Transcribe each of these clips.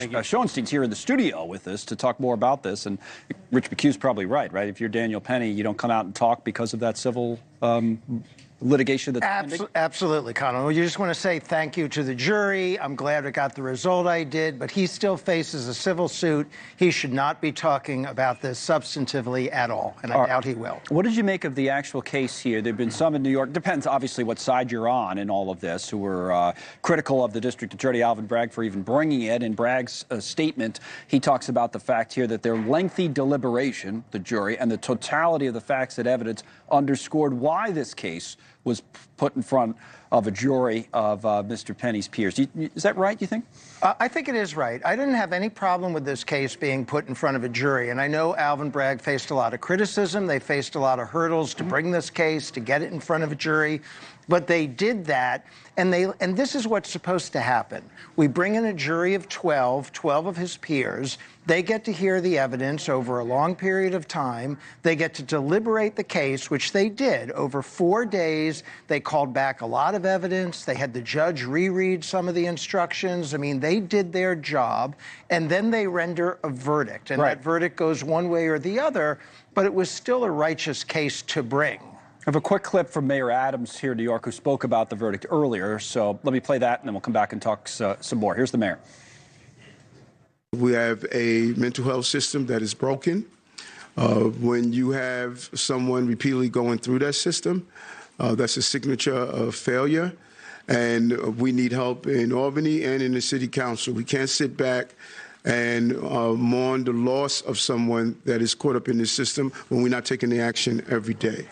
Schoenstein's here in the studio with us to talk more about this, and Rich McHugh's probably right? If you're Daniel Penny, you don't come out and talk because of that civil litigation that's pending? Absolutely, Conor. Well, you just want to say thank you to the jury. I'm glad it got the result I did, but he still faces a civil suit. He should not be talking about this substantively at all, and I doubt he will. What did you make of the actual case here? There have been some in New York, depends obviously what side you're on in all of this, who were critical of the district attorney, Alvin Bragg, for even bringing it. In Bragg's statement, he talks about the fact here that their lengthy deliberation, the jury, and the totality of the facts and evidence underscored why this case was put in front of a jury of Mr. Penny's peers. Is that right, you think? I think it is right. I didn't have any problem with this case being put in front of a jury. And I know Alvin Bragg faced a lot of criticism. They faced a lot of hurdles to bring this case, to get it in front of a jury. But they did that, and this is what's supposed to happen. We bring in a jury of 12 of his peers. They get to hear the evidence over a long period of time. They get to deliberate the case, which they did over 4 days. They called back a lot of evidence. They had the judge reread some of the instructions. I mean, they did their job, and then they render a verdict. And that verdict goes one way or the other, but it was still a righteous case to bring. I have a quick clip from Mayor Adams here in New York, who spoke about the verdict earlier. So let me play that, and then we'll come back and talk some more. Here's the mayor. We have a mental health system that is broken. When you have someone repeatedly going through that system, that's a signature of failure. And we need help in Albany and in the city council. We can't sit back and mourn the loss of someone that is caught up in this system when we're not taking the action every day.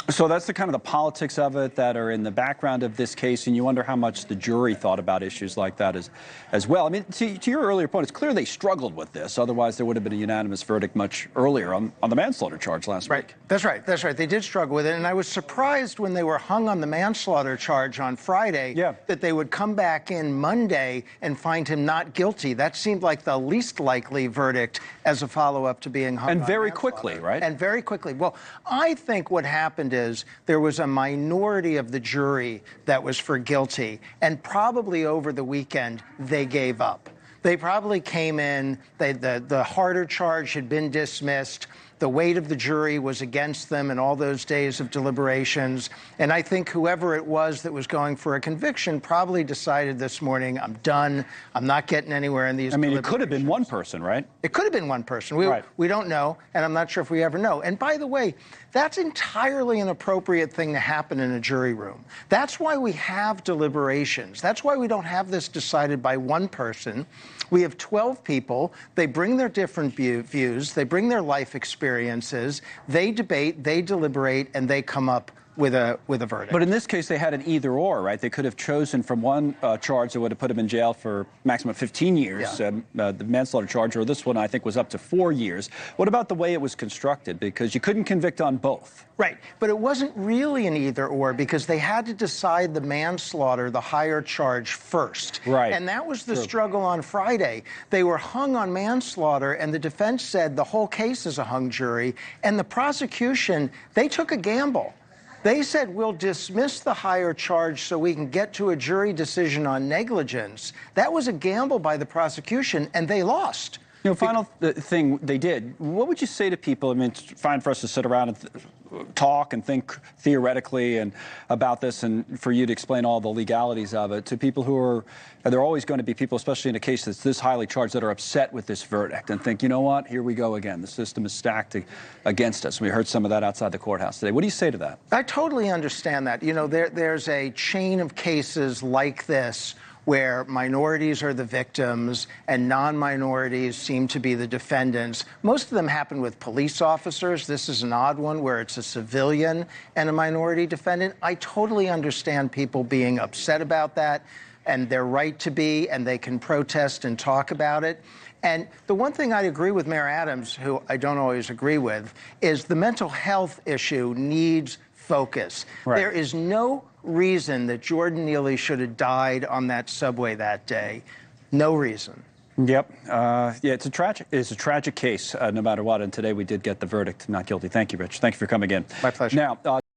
So that's the kind of the politics of it that are in the background of this case, and you wonder how much the jury thought about issues like that as well. I mean, to your earlier point, it's clear they struggled with this. Otherwise, there would have been a unanimous verdict much earlier on the manslaughter charge last week. That's right. That's right. They did struggle with it, and I was surprised when they were hung on the manslaughter charge on Friday that they would come back in Monday and find him not guilty. That seemed like the least likely verdict as a follow-up to being hung and on very manslaughter. Quickly, right? And very quickly. Well, I think what happened is there was a minority of the jury that was for guilty, and probably over the weekend they gave up. They probably came in, the harder charge had been dismissed, the weight of the jury was against them in all those days of deliberations, and I think whoever it was that was going for a conviction probably decided this morning, I'm done, I'm not getting anywhere in these deliberations. It could have been one person, right? It could have been one person. We don't know, and I'm not sure if we ever know. And by the way, that's entirely an appropriate thing to happen in a jury room. That's why we have deliberations. That's why we don't have this decided by one person. We have 12 people. They bring their different views. They bring their life experiences. They debate, they deliberate, and they come up with a verdict. But in this case, they had an either-or, right? They could have chosen from one charge that would have put him in jail for maximum 15 years, the manslaughter charge, or this one I think was up to 4 years. What about the way it was constructed? Because you couldn't convict on both. Right, but it wasn't really an either-or because they had to decide the manslaughter, the higher charge, first. Right. And that was the struggle on Friday. They were hung on manslaughter, and the defense said the whole case is a hung jury, and the prosecution, they took a gamble. They said, we'll dismiss the higher charge so we can get to a jury decision on negligence. That was a gamble by the prosecution, and they lost. You know, final thing they did, what would you say to people? I mean, it's fine for us to sit around and talk and think theoretically and about this, and for you to explain all the legalities of it to people who are, there are always going to be people, especially in a case that's this highly charged, that are upset with this verdict and think, you know what, here we go again. The system is stacked against us. We heard some of that outside the courthouse today. What do you say to that? I totally understand that. You know, there's a chain of cases like this where minorities are the victims and non-minorities seem to be the defendants. Most of them happen with police officers. This is an odd one where it's a civilian and a minority defendant. I totally understand people being upset about that, and they're right to be, and they can protest and talk about it. And the one thing I'd agree with Mayor Adams, who I don't always agree with, is the mental health issue needs focus. There is no reason that Jordan Neely should have died on that subway that day. No reason. Yep. Yeah, it's a tragic case, no matter what. And today we did get the verdict, not guilty. Thank you, Rich. Thank you for coming in. My pleasure. Now.